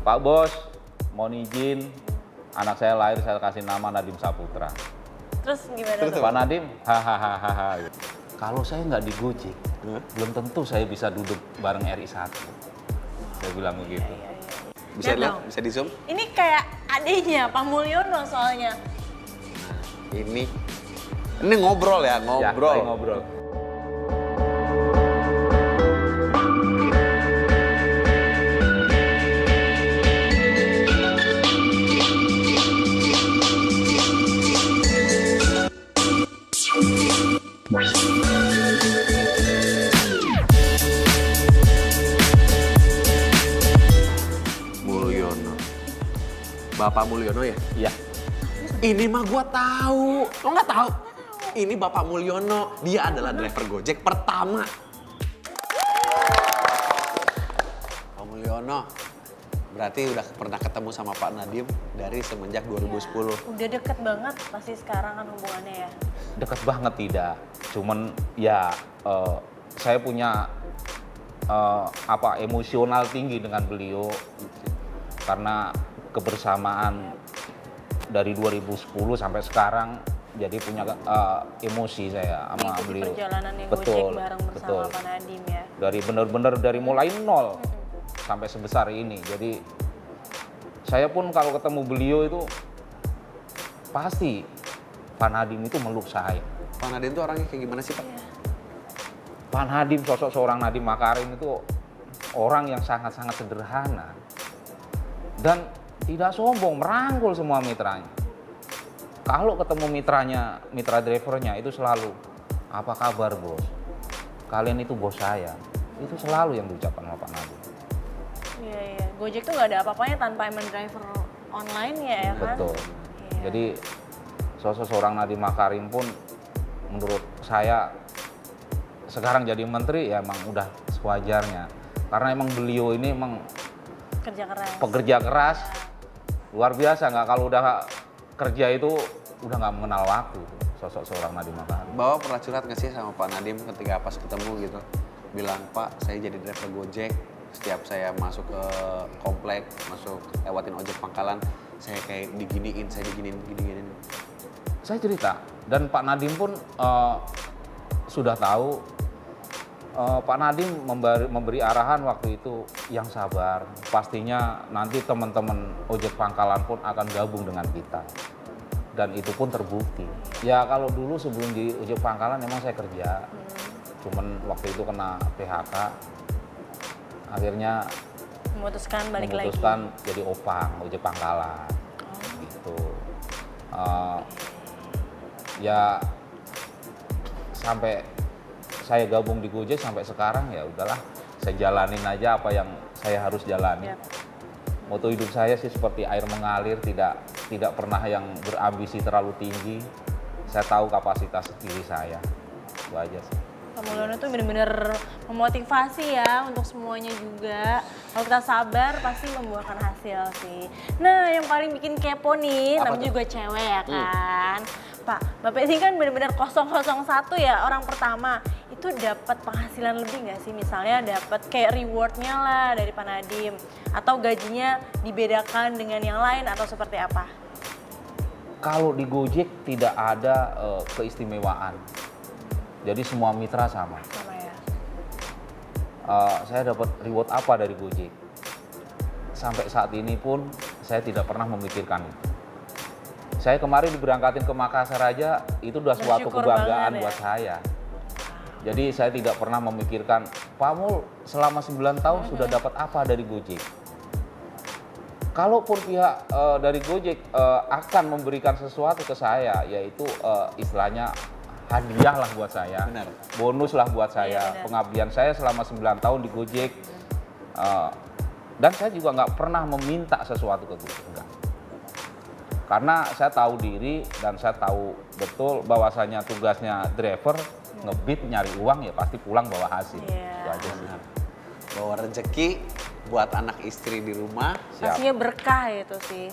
Pak Bos, mohon izin, anak saya lahir saya kasih nama Nadiem Saputra. Terus gimana Terus tuh? Pak Nadiem, hahaha. Kalau saya nggak di Gojek, belum tentu saya bisa duduk bareng RI1. Saya bilang begitu. Bisa Lihat lihat, dong. bisa di zoom. Ini kayak adiknya Pak Mulyono soalnya. Ini ngobrol ya, Ya, ngobrol. lagi ngobrol. Mulyono. Bapak Mulyono ya? Iya. Ini mah gua tahu. Lo nggak tahu? Ini Bapak Mulyono. Dia adalah driver Gojek pertama. Pak Mulyono. Berarti udah pernah ketemu sama Pak Nadiem dari semenjak 2010. Udah deket banget pasti sekarang kan hubungannya ya. Dekat banget tidak. Cuman ya saya punya emosional tinggi dengan beliau karena kebersamaan dari 2010 sampai sekarang jadi punya emosi saya sama Mengikuti beliau. perjalanannya Betul, Gojek bareng bersama betul. Pak Nadiem ya. Dari benar-benar dari mulai nol sampai sebesar ini. Jadi saya pun kalau ketemu beliau itu pasti Pak Nadiem itu meluk saya. Pak Nadiem tuh orangnya kayak gimana sih Pak? Iya. Pak Nadiem, sosok seorang Nadiem Makarim itu orang yang sangat-sangat sederhana dan tidak sombong, merangkul semua mitranya. Kalau ketemu mitranya, mitra drivernya itu selalu, apa kabar bos? Kalian itu bos saya. Itu selalu yang diucapkan sama Pak Nadiem. Iya, iya. Gojek tuh nggak ada apa-apanya tanpa emang driver online ya kan? Betul. Iya. Jadi sosok seorang Nadiem Makarim pun menurut saya sekarang jadi menteri ya emang udah sewajarnya. Karena emang beliau ini emang Kerja keras. pekerja keras, luar biasa. Nggak, kalau udah kerja itu udah nggak mengenal waktu sosok seorang Nadiem Makarim. Bapak pernah curhat nggak sih sama Pak Nadiem ketika pas ketemu gitu? Bilang, Pak, saya jadi driver Gojek. Setiap saya masuk ke komplek, masuk lewatin ojek pangkalan, saya kayak diginiin, saya diginiin. Saya cerita, dan Pak Nadiem pun sudah tahu. Pak Nadiem memberi arahan waktu itu yang sabar. Pastinya nanti teman-teman ojek pangkalan pun akan gabung dengan kita. Dan itu pun terbukti. Ya kalau dulu sebelum di ojek pangkalan memang saya kerja. Cuman waktu itu kena PHK. Akhirnya Memutuskan balik memutuskan lagi. jadi opang, ojek pangkalan. Gitu. Ya sampai saya gabung di Gojek sampai sekarang ya udahlah, saya jalanin aja apa yang saya harus jalani. Yap. Moto hidup saya sih seperti air mengalir, tidak pernah yang berambisi terlalu tinggi. Saya tahu kapasitas diri saya, itu aja sih. Pak Mulyono tuh bener-bener memotivasi ya untuk semuanya juga. Kalau kita sabar pasti membuahkan hasil sih. Nah yang paling bikin kepo nih, Apa namanya tuh? juga cewek ya kan. Pak, Bapak ini kan bener-bener 001 ya, orang pertama. Itu dapat penghasilan lebih nggak sih? Misalnya dapat kayak rewardnya lah dari Pak Nadiem. Atau gajinya dibedakan dengan yang lain atau seperti apa? Kalau di Gojek tidak ada keistimewaan. Jadi semua mitra sama. Sama ya. Saya dapat reward apa dari Gojek? Sampai saat ini pun saya tidak pernah memikirkan itu. Saya kemarin diberangkatin ke Makassar aja, itu udah suatu Bersyukur kebanggaan banget ya. buat saya. Jadi saya tidak pernah memikirkan, Pak Mul selama 9 tahun sudah dapat apa dari Gojek? Kalaupun pihak dari Gojek akan memberikan sesuatu ke saya, yaitu istilahnya hadiah lah buat saya, Benar. bonus lah buat saya, Iya, benar. pengabdian saya selama 9 tahun di Gojek. Dan saya juga nggak pernah meminta sesuatu ke Gojek, enggak. Karena saya tahu diri dan saya tahu betul bahwasanya tugasnya driver ngebit nyari uang ya pasti pulang bawa hasil. Iya. Itu aja sih. Bawa rezeki buat anak istri di rumah, Siap. Pastinya berkah itu sih.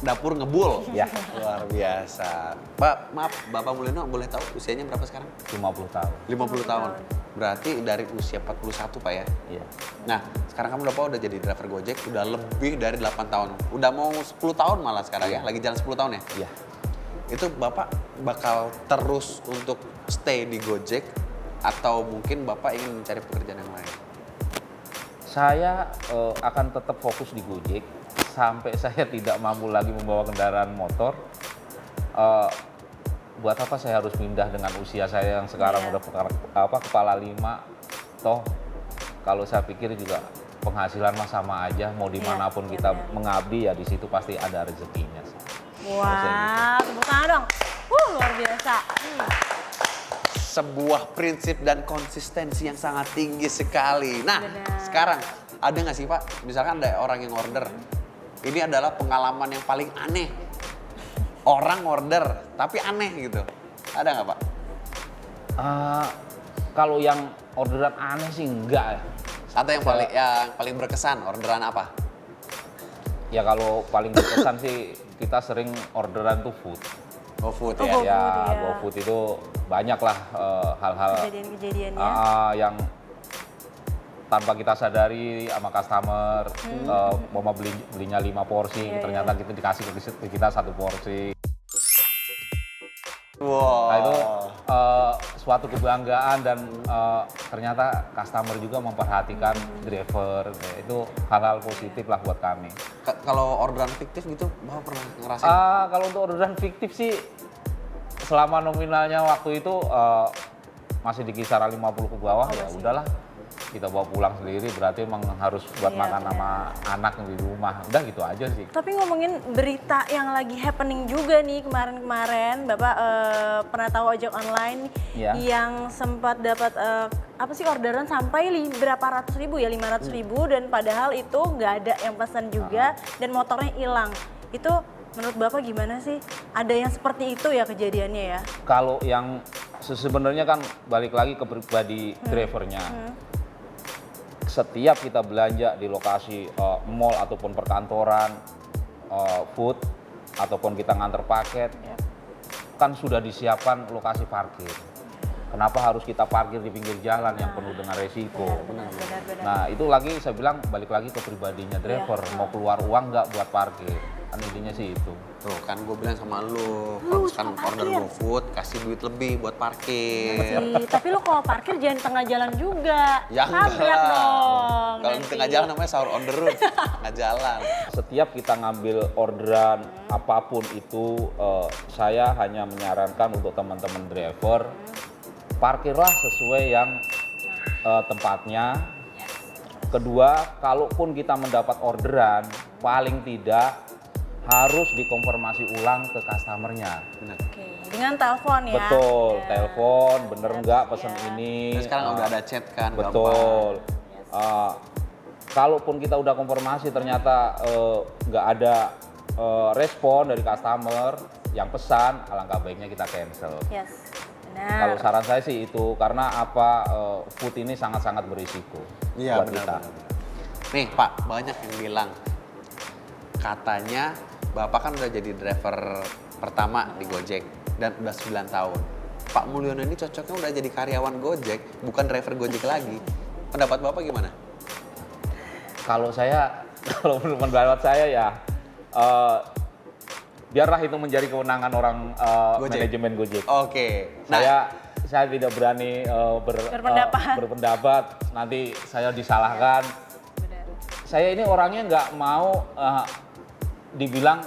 dapur ngebul. Ya. Luar biasa. Pak, maaf, Bapak Mulyono boleh tahu usianya berapa sekarang? 50 tahun. 50 tahun. Berarti dari usia 41 Pak ya? Iya. Nah, sekarang kamu udah jadi driver Gojek, udah lebih dari 8 tahun. Udah mau 10 tahun malah sekarang ya? Lagi jalan 10 tahun ya? Iya. Itu Bapak bakal terus untuk stay di Gojek atau mungkin Bapak ingin mencari pekerjaan yang lain? Saya akan tetap fokus di Gojek sampai saya tidak mampu lagi membawa kendaraan motor. Buat apa saya harus pindah dengan usia saya yang sekarang udah kepala 5? Toh kalau saya pikir juga penghasilan mah sama aja, mau dimanapun kita mengabdi ya di situ pasti ada rezekinya. Wah, tepuk tangan dong. Luar biasa. Sebuah prinsip dan konsistensi yang sangat tinggi sekali. Nah, Benar. sekarang ada nggak sih Pak, misalkan ada orang yang order, ini adalah pengalaman yang paling aneh. Orang order, tapi aneh gitu. Ada nggak Pak? Kalau yang orderan aneh sih enggak ya. Atau yang paling berkesan, orderan apa? Ya kalau paling berkesan sih kita sering orderan tuh food. GoFood Oh, ya? GoFood. Ya, ya. GoFood itu banyak lah hal-hal Kejadian-kejadiannya. yang tanpa kita sadari sama customer mau belinya 5 porsi, Iya, ternyata kita dikasih ke kita 1 porsi. Wow. Nah itu suatu kebanggaan dan ternyata customer juga memperhatikan driver. Itu hal-hal positif lah buat kami. Kalau orderan fiktif gitu, Bapak pernah ngerasain? Kalau untuk orderan fiktif sih selama nominalnya waktu itu masih di kisaran 50 ke bawah, ya udahlah kita bawa pulang sendiri, berarti emang harus buat Iya, makan sama anak di rumah. Udah gitu aja sih. Tapi ngomongin berita yang lagi happening juga nih kemarin-kemarin, Bapak pernah tahu ojek online Iya. yang sempat dapat apa sih orderan sampai berapa ratus ribu ya, 500 ribu dan padahal itu nggak ada yang pesan juga dan motornya hilang. Itu menurut Bapak gimana sih? Ada yang seperti itu ya kejadiannya ya? Kalau yang sebenarnya kan balik lagi ke pribadi drivernya. Setiap kita belanja di lokasi mall ataupun perkantoran, food ataupun kita nganter paket, kan sudah disiapkan lokasi parkir. Kenapa harus kita parkir di pinggir jalan yang penuh dengan resiko? Benar. Nah itu lagi saya bilang balik lagi ke pribadinya driver, mau keluar uang nggak buat parkir, kan intinya sih itu. Tuh kan gue bilang sama lu, kalau misalkan order GoFood kasih duit lebih buat parkir. Sih, tapi lo kalau parkir jangan di tengah jalan juga. Ya Tabrak enggak. dong. Kalau di nanti. tengah jalan namanya sahur on the road, tengah jalan. Setiap kita ngambil orderan apapun itu, saya hanya menyarankan untuk teman-teman driver, parkirlah sesuai yang tempatnya. Kedua, kalaupun kita mendapat orderan, paling tidak harus dikonfirmasi ulang ke customernya. Benar. Oke, dengan telepon ya. Betul, Ya. telepon, bener nggak pesen ya. ini. Dan sekarang udah ada chat kan, Betul. Kalaupun kita udah konfirmasi ternyata nggak ada respon dari customer yang pesan, alangkah baiknya kita cancel. Yes, Kalau benar. saran saya sih itu, karena apa, food ini sangat-sangat berisiko buat kita. Nih Pak, banyak yang bilang katanya Bapak kan udah jadi driver pertama di Gojek dan udah 9 tahun. Pak Mulyono ini cocoknya udah jadi karyawan Gojek, bukan driver Gojek lagi. Pendapat Bapak gimana? Kalau saya, kalau menurut pendapat saya ya, biarlah itu menjadi kewenangan orang Gojek. manajemen Gojek. Oke. Nah, Saya tidak berani Berpendapat. berpendapat, nanti saya disalahkan. Benar. Saya ini orangnya nggak mau dibilang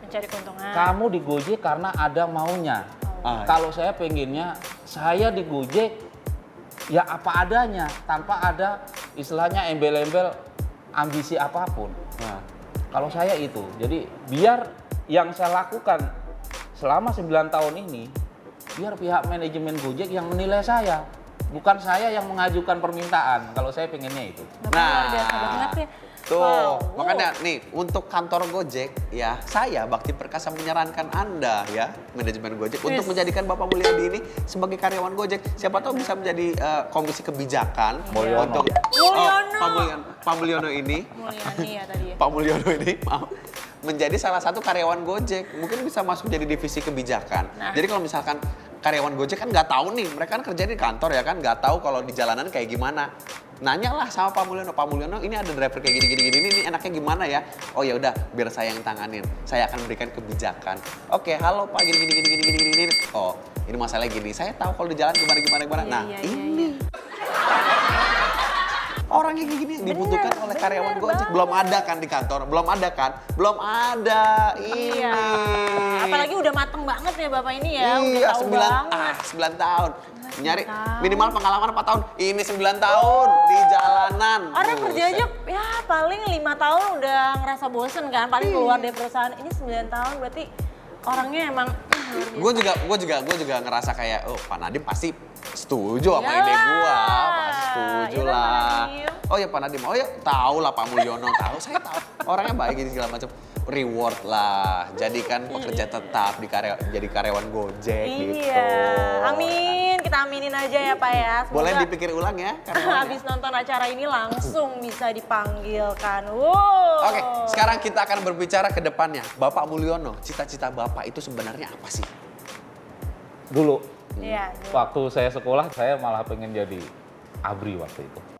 Mencari keuntungan. kamu di Gojek karena ada maunya. Kalau saya pengennya, saya di Gojek ya apa adanya, tanpa ada istilahnya embel-embel ambisi apapun. nah, Kalau saya itu, jadi biar yang saya lakukan selama 9 tahun ini, biar pihak manajemen Gojek yang menilai saya, bukan saya yang mengajukan permintaan. Kalau saya pengennya itu. Bapak luar biasa banget ya. Tuh, Wow. makanya nih untuk kantor Gojek ya, saya Bakti Perkasa menyarankan Anda ya, manajemen Gojek untuk menjadikan Bapak Mulyadi ini sebagai karyawan Gojek. Siapa tahu bisa menjadi komisi kebijakan Mulyono. untuk Mulyono. Pak Mulyono ini. Mulyani ya tadi ya. Pak Mulyono ini maaf, menjadi salah satu karyawan Gojek. Mungkin bisa masuk jadi divisi kebijakan. Nah. Jadi kalau misalkan karyawan Gojek kan nggak tahu nih, mereka kan kerja di kantor ya kan, nggak tahu kalau di jalanan kayak gimana. Nanya lah sama Pak Mulyono, ini ada driver kayak gini, ini enaknya gimana ya? Oh ya udah, biar saya yang tanganin. Saya akan berikan kebijakan. Oke, halo Pak, gini. Oh, ini masalahnya gini. Saya tahu kalau di jalan gimana. Nah, Iya, ini orang yang kayak gini yang dibutuhkan oleh karyawan bener Gojek. banget. Belum ada kan di kantor? Belum ada kan? Belum ada. Ini. Iya. Apalagi udah mateng banget ya Bapak ini ya. Iya, udah tahu 9 banget. tahun. Nyari tahun. minimal pengalaman 4 tahun. Ini 9 tahun di jalanan. Orang Buset. kerja aja ya paling 5 tahun udah ngerasa bosen kan. Paling keluar dari perusahaan. Ini 9 tahun berarti orangnya emang Gue juga ngerasa kayak, oh Pak Nadiem pasti setuju sama ide Iyalah. gue. Pasti setuju Iyalah, lah. Pak Nadiem. Oh ya Pak Nadiem, oh ya tahu lah Pak Mulyono, tahu. Saya tahu. Orangnya baik gitu segala macam. Reward lah, jadikan pekerja tetap jadi karyawan Gojek gitu. Iya. Amin. Kita aminin aja ya Pak ya. Semoga Boleh dipikir ulang ya karyawannya. habis nonton acara ini langsung bisa dipanggilkan. Wow. Oke, sekarang kita akan berbicara ke depannya. Bapak Mulyono, cita-cita Bapak itu sebenarnya apa sih? Dulu, Iya. waktu saya sekolah, saya malah pengen jadi ABRI waktu itu.